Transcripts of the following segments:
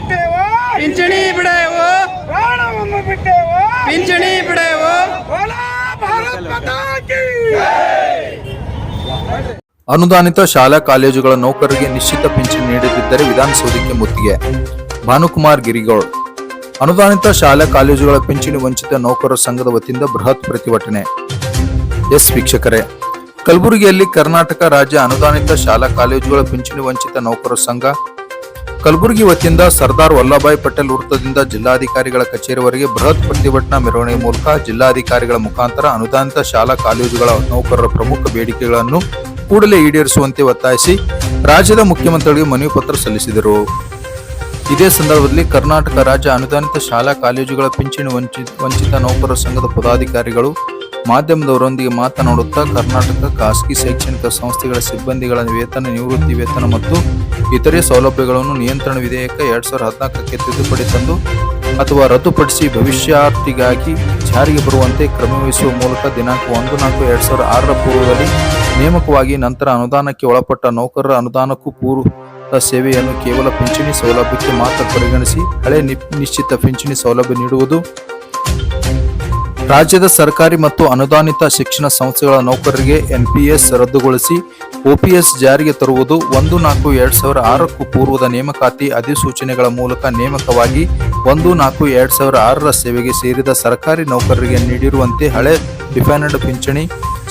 ಬಿಟ್ಟೇವೋ ಪಿಂಚಣಿ ಬಿಡೆವು, ಪ್ರಾಣವನ್ನು ಬಿಟ್ಟೇವೋ ಪಿಂಚಣಿ ಬಿಡೆವು. ಭಾರತ ಮಾತಾ ಕೀ. ಅನುದಾನಿತ ಶಾಲಾ ಕಾಲೇಜುಗಳ ನೌಕರರಿಗೆ ನಿಶ್ಚಿತ ಪಿಂಚಣಿ ನೀಡದಿದ್ದರೆ ವಿಧಾನಸೌಧಕ್ಕೆ ಮುತ್ತಿಗೆ. ಭಾನುಕುಮಾರ್ ಗಿರಿಗೌಡ್. ಅನುದಾನಿತ ಶಾಲಾ ಕಾಲೇಜುಗಳ ಪಿಂಚಣಿ ವಂಚಿತ ನೌಕರರ ಸಂಘದ ವತಿಯಿಂದ ಬೃಹತ್ ಪ್ರತಿಭಟನೆ. ಎಸ್ ವೀಕ್ಷಕರೇ, ಕಲಬುರಗಿಯಲ್ಲಿ ಕರ್ನಾಟಕ ರಾಜ್ಯ ಅನುದಾನಿತ ಶಾಲಾ ಕಾಲೇಜುಗಳ ಪಿಂಚಣಿ ವಂಚಿತ ನೌಕರರ ಸಂಘ ಕಲಬುರಗಿ ವತಿಯಿಂದ ಸರ್ದಾರ್ ವಲ್ಲಭಭಾಯಿ ಪಟೇಲ್ ವೃತ್ತದಿಂದ ಜಿಲ್ಲಾಧಿಕಾರಿಗಳ ಕಚೇರಿವರೆಗೆ ಬೃಹತ್ ಪ್ರತಿಭಟನಾ ಮೆರವಣಿಗೆ ಮೂಲಕ ಜಿಲ್ಲಾಧಿಕಾರಿಗಳ ಮುಖಾಂತರ ಅನುದಾನಿತ ಶಾಲಾ ಕಾಲೇಜುಗಳ ನೌಕರರ ಪ್ರಮುಖ ಬೇಡಿಕೆಗಳನ್ನು ಕೂಡಲೇ ಈಡೇರಿಸುವಂತೆ ಒತ್ತಾಯಿಸಿ ರಾಜ್ಯದ ಮುಖ್ಯಮಂತ್ರಿಗಳಿಗೆ ಮನವಿ ಪತ್ರ ಸಲ್ಲಿಸಿದರು. ಇದೇ ಸಂದರ್ಭದಲ್ಲಿ ಕರ್ನಾಟಕ ರಾಜ್ಯ ಅನುದಾನಿತ ಶಾಲಾ ಕಾಲೇಜುಗಳ ಪಿಂಚಣಿ ವಂಚಿತ ನೌಕರರ ಸಂಘದ ಪದಾಧಿಕಾರಿಗಳು ಮಾಧ್ಯಮದವರೊಂದಿಗೆ ಮಾತನಾಡುತ್ತಾ ಕರ್ನಾಟಕ ಖಾಸಗಿ ಶೈಕ್ಷಣಿಕ ಸಂಸ್ಥೆಗಳ ಸಿಬ್ಬಂದಿಗಳ ವೇತನ, ನಿವೃತ್ತಿ ವೇತನ ಮತ್ತು ಇತರೆ ಸೌಲಭ್ಯಗಳನ್ನು ನಿಯಂತ್ರಣ ವಿಧೇಯಕ 2014ಕ್ಕೆ ತಿದ್ದುಪಡಿ ತಂದು ಅಥವಾ ರದ್ದುಪಡಿಸಿ ಭವಿಷ್ಯಾರ್ಥಿಗಾಗಿ ಜಾರಿಗೆ ಬರುವಂತೆ ಕ್ರಮವಹಿಸುವ ಮೂಲಕ ದಿನಾಂಕ 1/4/2006 ಪೂರ್ವದಲ್ಲಿ ನೇಮಕವಾಗಿ ನಂತರ ಅನುದಾನಕ್ಕೆ ಒಳಪಟ್ಟ ನೌಕರರ ಅನುದಾನಕ್ಕೂ ಪೂರ್ವ ಸೇವೆಯನ್ನು ಕೇವಲ ಪಿಂಚಣಿ ಸೌಲಭ್ಯಕ್ಕೆ ಮಾತ್ರ ಪರಿಗಣಿಸಿ ಹಳೆ ನಿಶ್ಚಿತ ಪಿಂಚಣಿ ಸೌಲಭ್ಯ ನೀಡುವುದು, ರಾಜ್ಯದ ಸರ್ಕಾರಿ ಮತ್ತು ಅನುದಾನಿತ ಶಿಕ್ಷಣ ಸಂಸ್ಥೆಗಳ ನೌಕರರಿಗೆ ಎನ್ಪಿಎಸ್ ರದ್ದುಗೊಳಿಸಿ ಒಪಿಎಸ್ ಜಾರಿಗೆ ತರುವುದು, 1/4/2006ಕ್ಕೂ ಪೂರ್ವದ ನೇಮಕಾತಿ ಅಧಿಸೂಚನೆಗಳ ಮೂಲಕ ನೇಮಕವಾಗಿ 1/4/2006 ಸೇವೆಗೆ ಸೇರಿದ ಸರ್ಕಾರಿ ನೌಕರರಿಗೆ ನೀಡಿರುವಂತೆ ಹಳೆ ಡಿಫೈನ್ಡ್ ಪಿಂಚಣಿ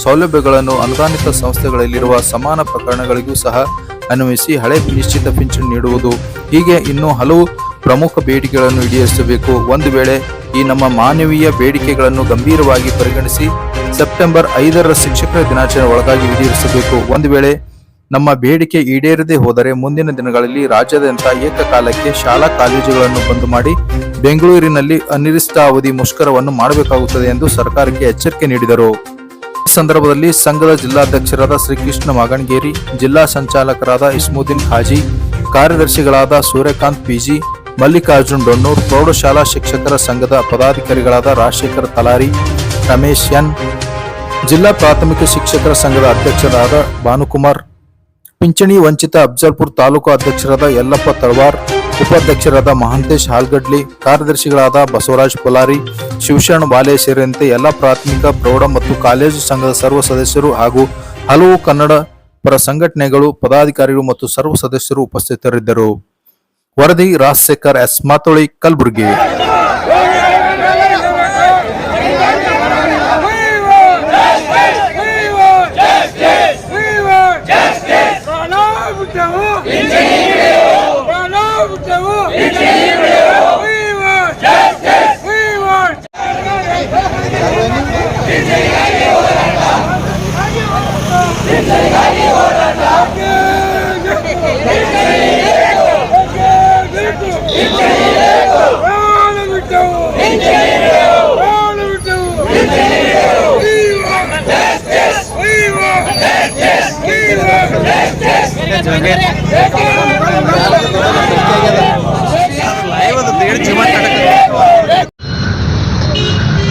ಸೌಲಭ್ಯಗಳನ್ನು ಅನುದಾನಿತ ಸಂಸ್ಥೆಗಳಲ್ಲಿರುವ ಸಮಾನ ಪ್ರಕರಣಗಳಿಗೂ ಸಹ ಅನ್ವಯಿಸಿ ಹಳೆ ನಿಶ್ಚಿತ ಪಿಂಚಣಿ ನೀಡುವುದು. ಹೀಗೆ ಇನ್ನೂ ಹಲವು ಪ್ರಮುಖ ಬೇಡಿಕೆಗಳನ್ನು ಈಡೇರಿಸಬೇಕು. ಒಂದು ವೇಳೆ ಈ ನಮ್ಮ ಮಾನವೀಯ ಬೇಡಿಕೆಗಳನ್ನು ಗಂಭೀರವಾಗಿ ಪರಿಗಣಿಸಿ ಸೆಪ್ಟೆಂಬರ್ 5ರ ಶಿಕ್ಷಕರ ದಿನಾಚರಣೆ ಒಳಗಾಗಿ ಈಡೇರಿಸಬೇಕು. ಒಂದು ವೇಳೆ ನಮ್ಮ ಬೇಡಿಕೆ ಈಡೇರದೇ ಹೋದರೆ ಮುಂದಿನ ದಿನಗಳಲ್ಲಿ ರಾಜ್ಯಾದ್ಯಂತ ಏಕಕಾಲಕ್ಕೆ ಶಾಲಾ ಕಾಲೇಜುಗಳನ್ನು ಬಂದ್ ಮಾಡಿ ಬೆಂಗಳೂರಿನಲ್ಲಿ ಅನಿರ್ದಿಷ್ಟಾವಧಿ ಮುಷ್ಕರವನ್ನು ಮಾಡಬೇಕಾಗುತ್ತದೆ ಎಂದು ಸರ್ಕಾರಕ್ಕೆ ಎಚ್ಚರಿಕೆ ನೀಡಿದರು. ಈ ಸಂದರ್ಭದಲ್ಲಿ ಸಂಘದ ಜಿಲ್ಲಾಧ್ಯಕ್ಷರಾದ ಶ್ರೀಕೃಷ್ಣ ಮಾಗಣಗೇರಿ, ಜಿಲ್ಲಾ ಸಂಚಾಲಕರಾದ ಇಸ್ಮುದ್ದೀನ್ ಖಾಜಿ, ಕಾರ್ಯದರ್ಶಿಗಳಾದ ಸೂರ್ಯಕಾಂತ್ ಪಿಜಿ, ಮಲ್ಲಿಕಾರ್ಜುನ್ ಡೊನ್ನೂರ್, ಪ್ರೌಢಶಾಲಾ ಶಿಕ್ಷಕರ ಸಂಘದ ಪದಾಧಿಕಾರಿಗಳಾದ ರಾಜಶೇಖರ್ ತಲಾರಿ, ರಮೇಶ್ ಎನ್, ಜಿಲ್ಲಾ ಪ್ರಾಥಮಿಕ ಶಿಕ್ಷಕರ ಸಂಘದ ಅಧ್ಯಕ್ಷರಾದ ಭಾನುಕುಮಾರ್, ಪಿಂಚಣಿ ವಂಚಿತ ಅಫ್ಜಲ್ಪುರ ತಾಲೂಕು ಅಧ್ಯಕ್ಷರಾದ ಯಲ್ಲಪ್ಪ ತಳವಾರ್, ಉಪಾಧ್ಯಕ್ಷರಾದ ಮಹಾಂತೇಶ್ ಹಾಲ್ಗಡ್ಲಿ, ಕಾರ್ಯದರ್ಶಿಗಳಾದ ಬಸವರಾಜ್ ಪೊಲಾರಿ, ಶಿವಶರಣ ಬಾಲೆ ಸೇರಿದಂತೆ ಎಲ್ಲ ಪ್ರಾಥಮಿಕ, ಪ್ರೌಢ ಮತ್ತು ಕಾಲೇಜು ಸಂಘದ ಸರ್ವ ಸದಸ್ಯರು ಹಾಗೂ ಹಲವು ಕನ್ನಡ ಪರ ಸಂಘಟನೆಗಳು, ಪದಾಧಿಕಾರಿಗಳು ಮತ್ತು ಸರ್ವ ಸದಸ್ಯರು ಉಪಸ್ಥಿತರಿದ್ದರು. ವರದಿ ರಾಜಶೇಖರ್ ಎಸ್ ಮಾತೋಳಿ, ಕಲಬುರಗಿ.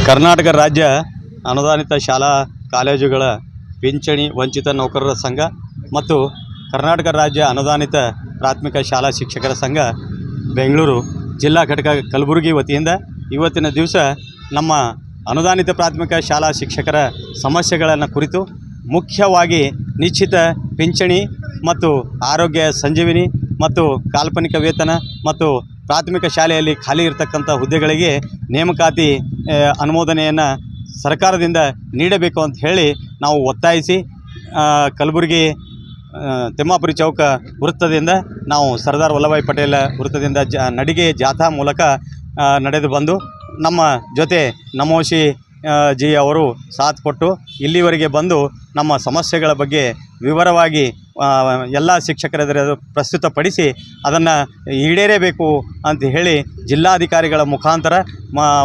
ಕರ್ನಾಟಕ ರಾಜ್ಯ ಅನುದಾನಿತ ಶಾಲಾ ಕಾಲೇಜುಗಳ ಪಿಂಚಣಿ ವಂಚಿತ ನೌಕರರ ಸಂಘ ಮತ್ತು ಕರ್ನಾಟಕ ರಾಜ್ಯ ಅನುದಾನಿತ ಪ್ರಾಥಮಿಕ ಶಾಲಾ ಶಿಕ್ಷಕರ ಸಂಘ ಬೆಂಗಳೂರು ಜಿಲ್ಲಾ ಘಟಕ ಕಲಬುರಗಿ ವತಿಯಿಂದ ಇವತ್ತಿನ ದಿವಸ ನಮ್ಮ ಅನುದಾನಿತ ಪ್ರಾಥಮಿಕ ಶಾಲಾ ಶಿಕ್ಷಕರ ಸಮಸ್ಯೆಗಳನ್ನು ಕುರಿತು ಮುಖ್ಯವಾಗಿ ನಿಶ್ಚಿತ ಪಿಂಚಣಿ ಮತ್ತು ಆರೋಗ್ಯ ಸಂಜೀವಿನಿ ಮತ್ತು ಕಾಲ್ಪನಿಕ ವೇತನ ಮತ್ತು ಪ್ರಾಥಮಿಕ ಶಾಲೆಯಲ್ಲಿ ಖಾಲಿ ಇರತಕ್ಕಂಥ ಹುದ್ದೆಗಳಿಗೆ ನೇಮಕಾತಿ ಅನುಮೋದನೆಯನ್ನು ಸರ್ಕಾರದಿಂದ ನೀಡಬೇಕು ಅಂತ ಹೇಳಿ ನಾವು ಒತ್ತಾಯಿಸಿ ಕಲಬುರಗಿ ತಿಮ್ಮಾಪುರಿ ಚೌಕ ವೃತ್ತದಿಂದ ನಾವು ಸರ್ದಾರ್ ವಲ್ಲಭಭಾಯಿ ಪಟೇಲ್ ವೃತ್ತದಿಂದ ನಡಿಗೆ ಜಾಥಾ ಮೂಲಕ ನಡೆದು ಬಂದು ನಮ್ಮ ಜೊತೆ ನಮೋಶಿ ಜಿ ಅವರು ಸಾಥ್ ಕೊಟ್ಟು ಇಲ್ಲಿವರೆಗೆ ಬಂದು ನಮ್ಮ ಸಮಸ್ಯೆಗಳ ಬಗ್ಗೆ ವಿವರವಾಗಿ ಎಲ್ಲ ಶಿಕ್ಷಕರೆದುರು ಪ್ರಸ್ತುತಪಡಿಸಿ ಅದನ್ನು ಈಡೇರಬೇಕು ಅಂತ ಹೇಳಿ ಜಿಲ್ಲಾಧಿಕಾರಿಗಳ ಮುಖಾಂತರ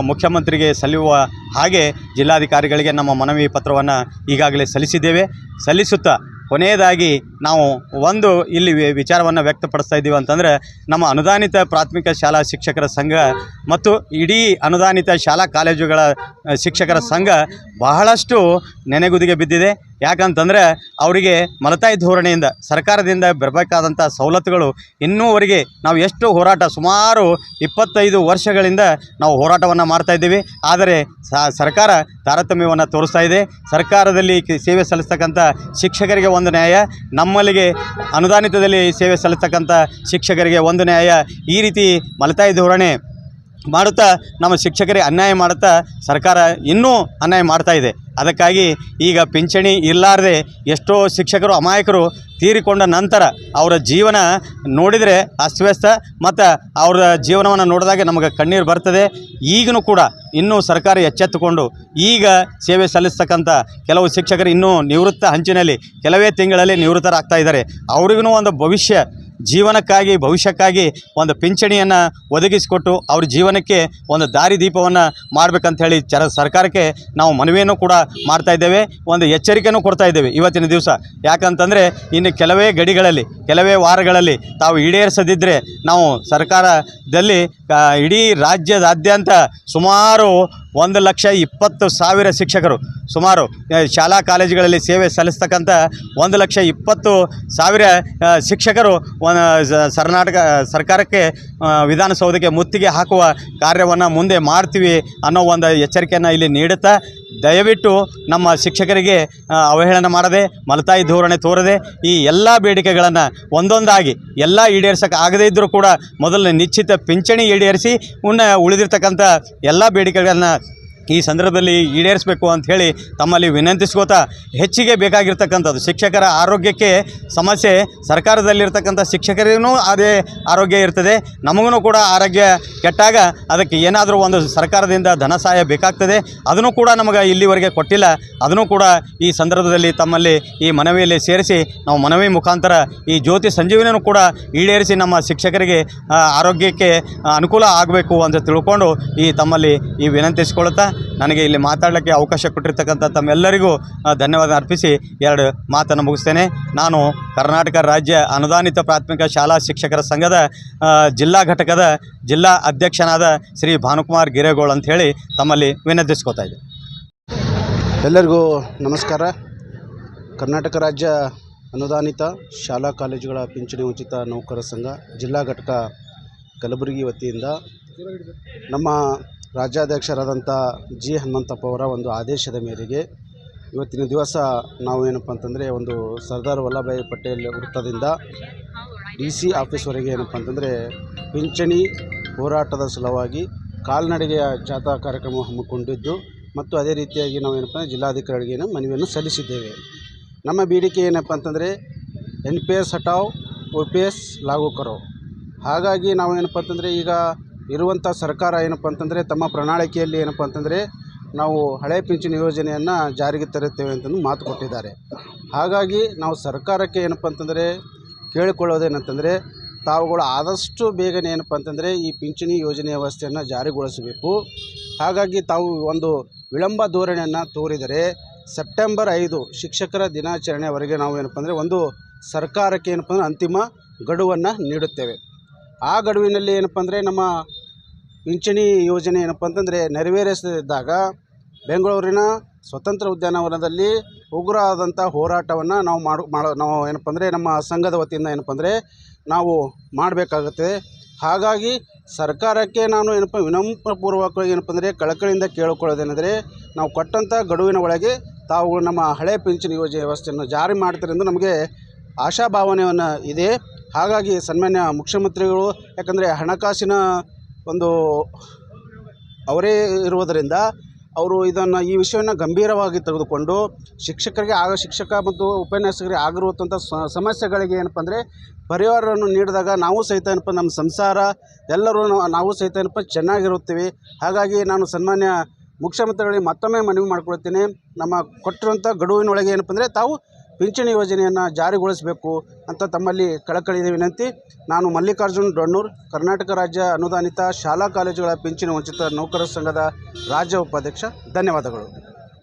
ಮುಖ್ಯಮಂತ್ರಿಗೆ ಸಲ್ಲುವ ಹಾಗೆ ಜಿಲ್ಲಾಧಿಕಾರಿಗಳಿಗೆ ನಮ್ಮ ಮನವಿ ಪತ್ರವನ್ನು ಈಗಾಗಲೇ ಸಲ್ಲಿಸಿದ್ದೇವೆ. ಸಲ್ಲಿಸುತ್ತಾ ಕೊನೆಯದಾಗಿ ನಾವು ಒಂದು ಇಲ್ಲಿ ವಿಚಾರವನ್ನು ವ್ಯಕ್ತಪಡಿಸ್ತಾ ಇದ್ದೀವಿ ಅಂತಂದರೆ ನಮ್ಮ ಅನುದಾನಿತ ಪ್ರಾಥಮಿಕ ಶಾಲಾ ಶಿಕ್ಷಕರ ಸಂಘ ಮತ್ತು ಇಡೀ ಅನುದಾನಿತ ಶಾಲಾ ಕಾಲೇಜುಗಳ ಶಿಕ್ಷಕರ ಸಂಘ ಬಹಳಷ್ಟು ನೆನೆಗುದಿಗೆ ಬಿದ್ದಿದೆ. ಯಾಕಂತಂದರೆ ಅವರಿಗೆ ಮಲತಾಯಿ ಧೋರಣೆಯಿಂದ ಸರ್ಕಾರದಿಂದ ಬರಬೇಕಾದಂಥ ಸವಲತ್ತುಗಳು ಇನ್ನೂವರೆಗೆ ನಾವು ಎಷ್ಟು ಹೋರಾಟ ಸುಮಾರು 25 ವರ್ಷಗಳಿಂದ ನಾವು ಹೋರಾಟವನ್ನು ಮಾಡ್ತಾಯಿದ್ದೀವಿ. ಆದರೆ ಸರ್ಕಾರ ತಾರತಮ್ಯವನ್ನು ತೋರಿಸ್ತಾ ಇದೆ. ಸರ್ಕಾರದಲ್ಲಿ ಸೇವೆ ಸಲ್ಲಿಸ್ತಕ್ಕಂಥ ಶಿಕ್ಷಕರಿಗೆ ಒಂದು ನ್ಯಾಯ, ನಮ್ಮಲ್ಲಿಗೆ ಅನುದಾನಿತದಲ್ಲಿ ಸೇವೆ ಸಲ್ಲಿಸ್ತಕ್ಕಂಥ ಶಿಕ್ಷಕರಿಗೆ ಒಂದು ನ್ಯಾಯ, ಈ ರೀತಿ ಮಲತಾಯಿ ಧೋರಣೆ ಮಾಡುತ್ತಾ ನಮ್ಮ ಶಿಕ್ಷಕರಿಗೆ ಅನ್ಯಾಯ ಮಾಡುತ್ತಾ ಸರ್ಕಾರ ಇನ್ನೂ ಅನ್ಯಾಯ ಮಾಡ್ತಾ ಇದೆ. ಅದಕ್ಕಾಗಿ ಈಗ ಪಿಂಚಣಿ ಇರಲಾರ್ದೆ ಎಷ್ಟೋ ಶಿಕ್ಷಕರು ಅಮಾಯಕರು ತೀರಿಕೊಂಡ ನಂತರ ಅವರ ಜೀವನ ನೋಡಿದರೆ ಅಸ್ತವ್ಯಸ್ತ, ಮತ್ತು ಅವರ ಜೀವನವನ್ನು ನೋಡಿದಾಗ ನಮಗೆ ಕಣ್ಣೀರು ಬರ್ತದೆ. ಈಗಲೂ ಕೂಡ ಇನ್ನೂ ಸರ್ಕಾರ ಎಚ್ಚೆತ್ತುಕೊಂಡು ಈಗ ಸೇವೆ ಸಲ್ಲಿಸ್ತಕ್ಕಂಥ ಕೆಲವು ಶಿಕ್ಷಕರು ಇನ್ನೂ ನಿವೃತ್ತ ಹಂಚಿನಲ್ಲಿ ಕೆಲವೇ ತಿಂಗಳಲ್ಲಿ ನಿವೃತ್ತರಾಗ್ತಾ ಇದ್ದಾರೆ. ಅವ್ರಿಗೂ ಒಂದು ಜೀವನಕ್ಕಾಗಿ ಭವಿಷ್ಯಕ್ಕಾಗಿ ಒಂದು ಪಿಂಚಣಿಯನ್ನು ಒದಗಿಸಿಕೊಟ್ಟು ಅವ್ರ ಜೀವನಕ್ಕೆ ಒಂದು ದಾರಿದೀಪವನ್ನು ಮಾಡಬೇಕಂತ ಹೇಳಿ ಸರ್ಕಾರಕ್ಕೆ ನಾವು ಮನವಿಯನ್ನು ಕೂಡ ಮಾಡ್ತಾ ಇದ್ದೇವೆ, ಒಂದು ಎಚ್ಚರಿಕೆಯನ್ನು ಕೊಡ್ತಾ ಇದ್ದೇವೆ ಇವತ್ತಿನ ದಿವಸ. ಯಾಕಂತಂದರೆ ಇನ್ನು ಕೆಲವೇ ಗಡಿಗಳಲ್ಲಿ ಕೆಲವೇ ವಾರಗಳಲ್ಲಿ ತಾವು ಈಡೇರಿಸದಿದ್ದರೆ ನಾವು ಸರ್ಕಾರದಲ್ಲಿ ಇಡೀ ರಾಜ್ಯದಾದ್ಯಂತ ಸುಮಾರು 1,20,000 ಶಿಕ್ಷಕರು, ಸುಮಾರು ಶಾಲಾ ಕಾಲೇಜುಗಳಲ್ಲಿ ಸೇವೆ ಸಲ್ಲಿಸ್ತಕ್ಕಂಥ 1,20,000 ಶಿಕ್ಷಕರು ಸರ್ಕಾರಕ್ಕೆ ವಿಧಾನಸೌಧಕ್ಕೆ ಮುತ್ತಿಗೆ ಹಾಕುವ ಕಾರ್ಯವನ್ನು ಮುಂದೆ ಮಾಡ್ತೀವಿ ಅನ್ನೋ ಒಂದು ಎಚ್ಚರಿಕೆಯನ್ನು ಇಲ್ಲಿ ನೀಡುತ್ತಾ, ದಯವಿಟ್ಟು ನಮ್ಮ ಶಿಕ್ಷಕರಿಗೆ ಅವಹೇಳನ ಮಾಡದೆ, ಮಲತಾಯಿ ಧೋರಣೆ ತೋರದೆ ಈ ಎಲ್ಲ ಬೇಡಿಕೆಗಳನ್ನು ಒಂದೊಂದಾಗಿ ಎಲ್ಲ ಈಡೇರಿಸೋಕೆ ಆಗದೇ ಇದ್ದರೂ ಕೂಡ ಮೊದಲು ನಿಶ್ಚಿತ ಪಿಂಚಣಿ ಈಡೇರಿಸಿ ಉಳಿದಿರ್ತಕ್ಕಂಥ ಎಲ್ಲ ಬೇಡಿಕೆಗಳನ್ನು ಈ ಸಂದರ್ಭದಲ್ಲಿ ಈಡೇರಿಸಬೇಕು ಅಂಥೇಳಿ ತಮ್ಮಲ್ಲಿ ವಿನಂತಿಸ್ಕೋತಾ, ಹೆಚ್ಚಿಗೆ ಬೇಕಾಗಿರ್ತಕ್ಕಂಥದ್ದು ಶಿಕ್ಷಕರ ಆರೋಗ್ಯಕ್ಕೆ ಸಮಸ್ಯೆ. ಸರ್ಕಾರದಲ್ಲಿರ್ತಕ್ಕಂಥ ಶಿಕ್ಷಕರಿಗೂ ಅದೇ ಆರೋಗ್ಯ ಇರ್ತದೆ, ನಮಗೂ ಕೂಡ ಆರೋಗ್ಯ ಕೆಟ್ಟಾಗ ಅದಕ್ಕೆ ಏನಾದರೂ ಒಂದು ಸರ್ಕಾರದಿಂದ ಧನ ಸಹಾಯ ಬೇಕಾಗ್ತದೆ. ಅದನ್ನು ಕೂಡ ನಮಗೆ ಇಲ್ಲಿವರೆಗೆ ಕೊಟ್ಟಿಲ್ಲ. ಅದನ್ನು ಕೂಡ ಈ ಸಂದರ್ಭದಲ್ಲಿ ತಮ್ಮಲ್ಲಿ ಈ ಮನವಿಯಲ್ಲಿ ಸೇರಿಸಿ ನಾವು ಮನವಿ ಮುಖಾಂತರ ಈ ಜ್ಯೋತಿ ಸಂಜೀವಿನಿಯನ್ನು ಕೂಡ ಈಡೇರಿಸಿ ನಮ್ಮ ಶಿಕ್ಷಕರಿಗೆ ಆರೋಗ್ಯಕ್ಕೆ ಅನುಕೂಲ ಆಗಬೇಕು ಅಂತ ತಿಳ್ಕೊಂಡು ತಮ್ಮಲ್ಲಿ ಈ ವಿನಂತಿಸಿಕೊಳ್ಳುತ್ತಾ, ನನಗೆ ಇಲ್ಲಿ ಮಾತಾಡಲಿಕ್ಕೆ ಅವಕಾಶ ಕೊಟ್ಟಿರ್ತಕ್ಕಂಥ ತಮ್ಮೆಲ್ಲರಿಗೂ ಧನ್ಯವಾದ ಅರ್ಪಿಸಿ 2 ಮಾತನ್ನು ಮುಗಿಸ್ತೇನೆ. ನಾನು ಕರ್ನಾಟಕ ರಾಜ್ಯ ಅನುದಾನಿತ ಪ್ರಾಥಮಿಕ ಶಾಲಾ ಶಿಕ್ಷಕರ ಸಂಘದ ಜಿಲ್ಲಾ ಘಟಕದ ಜಿಲ್ಲಾ ಅಧ್ಯಕ್ಷನಾದ ಶ್ರೀ ಭಾನುಕುಮಾರ್ ಗಿರೇಗೋಳ್ ಅಂತ ಹೇಳಿ ತಮ್ಮಲ್ಲಿ ವಿನಂತಿಸ್ಕೋತಾ ಇದ್ದೆ. ಎಲ್ಲರಿಗೂ ನಮಸ್ಕಾರ. ಕರ್ನಾಟಕ ರಾಜ್ಯ ಅನುದಾನಿತ ಶಾಲಾ ಕಾಲೇಜುಗಳ ಪಿಂಚಣಿ ಉಚಿತ ನೌಕರರ ಸಂಘ ಜಿಲ್ಲಾ ಘಟಕ ಕಲಬುರಗಿ ವತಿಯಿಂದ ನಮ್ಮ ರಾಜ್ಯಾಧ್ಯಕ್ಷರಾದಂಥ ಜಿ ಹನುಮಂತಪ್ಪ ಅವರ ಒಂದು ಆದೇಶದ ಮೇರೆಗೆ ಇವತ್ತಿನ ದಿವಸ ನಾವು ಏನಪ್ಪ ಅಂತಂದರೆ ಒಂದು ಸರ್ದಾರ್ ವಲ್ಲಭಭಾಯಿ ಪಟೇಲ್ ವೃತ್ತದಿಂದ DC ಆಫೀಸ್ವರೆಗೆ ಏನಪ್ಪ ಅಂತಂದರೆ ಪಿಂಚಣಿ ಹೋರಾಟದ ಸಲುವಾಗಿ ಕಾಲ್ನಡಿಗೆಯ ಜಾಥಾ ಕಾರ್ಯಕ್ರಮ ಹಮ್ಮಿಕೊಂಡಿದ್ದು ಮತ್ತು ಅದೇ ರೀತಿಯಾಗಿ ನಾವು ಏನಪ್ಪ ಅಂದರೆ ಜಿಲ್ಲಾಧಿಕಾರಿಗೆ ಮನವಿಯನ್ನು ಸಲ್ಲಿಸಿದ್ದೇವೆ. ನಮ್ಮ ಬೇಡಿಕೆ ಏನಪ್ಪ ಅಂತಂದರೆ NPS ಹಟಾವ್ OPS ಲಾಗು ಕರೋ. ಹಾಗಾಗಿ ನಾವು ಏನಪ್ಪ ಅಂತಂದರೆ ಈಗ ಇರುವಂಥ ಸರ್ಕಾರ ಏನಪ್ಪ ಅಂತಂದರೆ ತಮ್ಮ ಪ್ರಣಾಳಿಕೆಯಲ್ಲಿ ಏನಪ್ಪ ಅಂತಂದರೆ ನಾವು ಹಳೆ ಪಿಂಚಣಿ ಯೋಜನೆಯನ್ನು ಜಾರಿಗೆ ತರುತ್ತೇವೆ ಅಂತಂದು ಮಾತು ಕೊಟ್ಟಿದ್ದಾರೆ. ಹಾಗಾಗಿ ನಾವು ಸರ್ಕಾರಕ್ಕೆ ಏನಪ್ಪ ಅಂತಂದರೆ ಕೇಳಿಕೊಳ್ಳೋದೇನಂತಂದರೆ ತಾವುಗಳು ಆದಷ್ಟು ಬೇಗನೆ ಏನಪ್ಪ ಅಂತಂದರೆ ಈ ಪಿಂಚಣಿ ಯೋಜನೆ ವ್ಯವಸ್ಥೆಯನ್ನು ಜಾರಿಗೊಳಿಸಬೇಕು. ಹಾಗಾಗಿ ತಾವು ಒಂದು ವಿಳಂಬ ಧೋರಣೆಯನ್ನು ತೋರಿದರೆ ಸೆಪ್ಟೆಂಬರ್ 5 ಶಿಕ್ಷಕರ ದಿನಾಚರಣೆವರೆಗೆ ನಾವು ಏನಪ್ಪ ಅಂದರೆ ಒಂದು ಸರ್ಕಾರಕ್ಕೆ ಏನಪ್ಪ ಅಂದರೆ ಅಂತಿಮ ಗಡುವನ್ನು ನೀಡುತ್ತೇವೆ. ಆ ಗಡುವಿನಲ್ಲಿ ಏನಪ್ಪ ಅಂದರೆ ನಮ್ಮ ಪಿಂಚಣಿ ಯೋಜನೆ ಏನಪ್ಪ ಅಂತಂದರೆ ನೆರವೇರಿಸದಿದ್ದಾಗ ಬೆಂಗಳೂರಿನ ಸ್ವತಂತ್ರ ಉದ್ಯಾನವನದಲ್ಲಿ ಉಗ್ರವಾದಂಥ ಹೋರಾಟವನ್ನು ನಾವು ಏನಪ್ಪ ಅಂದರೆ ನಮ್ಮ ಸಂಘದ ವತಿಯಿಂದ ಏನಪ್ಪ ಅಂದರೆ ನಾವು ಮಾಡಬೇಕಾಗುತ್ತೆ. ಹಾಗಾಗಿ ಸರ್ಕಾರಕ್ಕೆ ನಾನು ಏನಪ್ಪ ವಿನಮ್ರಪೂರ್ವಕವಾಗಿ ಏನಪ್ಪ ಅಂದರೆ ಕಳಕಳಿಯಿಂದ ಕೇಳಿಕೊಳ್ಳೋದೇನೆಂದರೆ ನಾವು ಕೊಟ್ಟಂಥ ಗಡುವಿನ ಒಳಗೆ ತಾವು ನಮ್ಮ ಹಳೆ ಪಿಂಚಣಿ ಯೋಜನೆ ವ್ಯವಸ್ಥೆಯನ್ನು ಜಾರಿ ಮಾಡ್ತಾರೆ ಎಂದು ನಮಗೆ ಆಶಾಭಾವನೆಯನ್ನು ಇದೆ. ಹಾಗಾಗಿ ಸನ್ಮಾನ್ಯ ಮುಖ್ಯಮಂತ್ರಿಗಳು ಯಾಕಂದರೆ ಹಣಕಾಸಿನ ಒಂದು ಅವರೇ ಇರುವುದರಿಂದ ಅವರು ಈ ವಿಷಯವನ್ನು ಗಂಭೀರವಾಗಿ ತೆಗೆದುಕೊಂಡು ಶಿಕ್ಷಕರಿಗೆ ಶಿಕ್ಷಕ ಮತ್ತು ಉಪನ್ಯಾಸಕರಿಗೆ ಆಗಿರುವಂಥ ಸಮಸ್ಯೆಗಳಿಗೆ ಏನಪ್ಪ ಅಂದರೆ ಪರಿಹಾರವನ್ನು ನೀಡಿದಾಗ ನಾವು ಸಹಿತ ಏನಪ್ಪ ನಮ್ಮ ಸಂಸಾರ ಎಲ್ಲರೂ ನಾವು ಸಹಿತ ಏನಪ್ಪ ಚೆನ್ನಾಗಿರುತ್ತೀವಿ. ಹಾಗಾಗಿ ನಾನು ಸನ್ಮಾನ್ಯ ಮುಖ್ಯಮಂತ್ರಿಗಳಿಗೆ ಮತ್ತೊಮ್ಮೆ ಮನವಿ ಮಾಡಿಕೊಳ್ತೇನೆ, ನಮ್ಮ ಕೊಟ್ಟಿರುವಂಥ ಗಡುವಿನೊಳಗೆ ಏನಪ್ಪ ಅಂದರೆ ತಾವು ಪಿಂಚಣಿ ಯೋಜನೆಯನ್ನು ಜಾರಿಗೊಳಿಸಬೇಕು ಅಂತ ತಮ್ಮಲ್ಲಿ ಕಳಕಳಿ ವಿನಂತಿ. ನಾನು ಮಲ್ಲಿಕಾರ್ಜುನ್ ಡೊಣ್ಣೂರ್, ಕರ್ನಾಟಕ ರಾಜ್ಯ ಅನುದಾನಿತ ಶಾಲಾ ಕಾಲೇಜುಗಳ ಪಿಂಚಣಿ ವಂಚಿತ ನೌಕರರ ಸಂಘದ ರಾಜ್ಯ ಉಪಾಧ್ಯಕ್ಷ. ಧನ್ಯವಾದಗಳು.